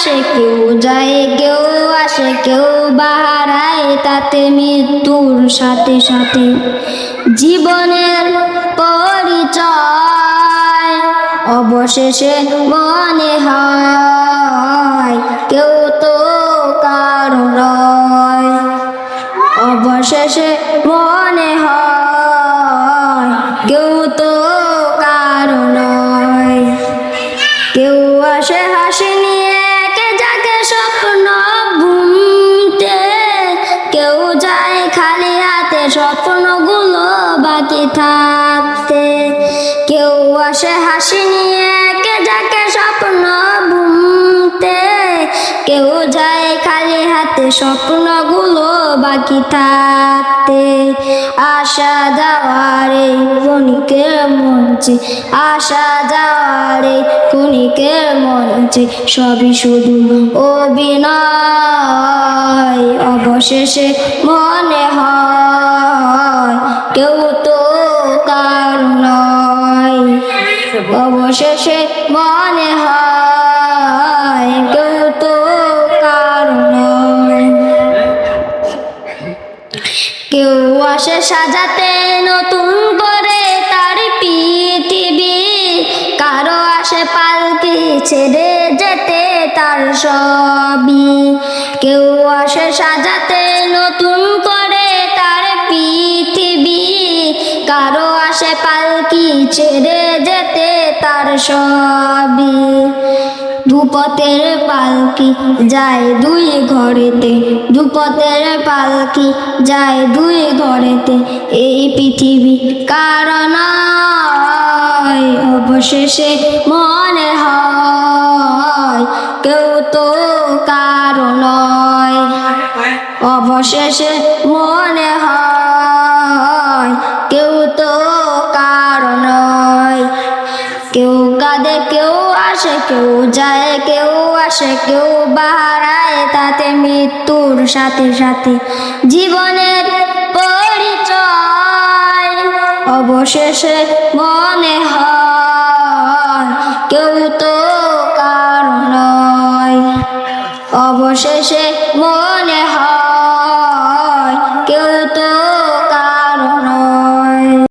আসে কেউ যায়, কেউ আসে কেউ বাহারায়, তাতে মৃত্যুর সাথে সাথে জীবনের পরিচয় অবশেষে মনে হয় কেউ তো কারো নয়। অবশেষে মনে হয় কেউ তো কারো নয়। কেউ আসে হাসি নিয়ে, কে যাকে স্বপ্ন ঘুমতে, কেউ যায় খালি হাতে স্বপ্নগুলো বাকি থাকতে। কেউ আসে হাসি নিয়ে, কে যাকে স্বপ্ন ঘুমতে, কেউ যায় খালি হাতে স্বপ্নগুলো বাকি থাকতে। আসা যাওয়ারে ক্ষণিকের মঞ্চে, আসা যাওয়ারে ক্ষণিকের মঞ্চে, সবই শুধু অভিনয়। অবশেষে মনে হয় কেউ তো কারো নয়। অবশেষে মনে হয় কেউ তো কারো নয়। কেউ আসে সাজাতে নতুন করে তার পৃথিবী, কারো আসে পালকি ছেড়ে যেতে তার সবই। কেউ আসে সাজাতে নতুন করে তার পৃথিবী, কারো আসে পালকি ছেড়ে যেতে তার সবই। দুপথের পালকি যায় দুই ঘরেতে, দুপথের পালকি যায় দুই ঘরেতে, এই পৃথিবী কারো নয়। অবশেষে মনে হয় কেউ তো কারো নয়। অবশেষে মনে হয় কেউ তো কারো নয়। কেউ কাঁদে, কেউ আসে, কেউ যায়, কেউ আসে কেউ বাহারায়, তাতে মৃত্যুর সাথে সাথে জীবনের পরিচয়। অবশেষে মনে হয় কেউ তো কারো নয়। অবশেষে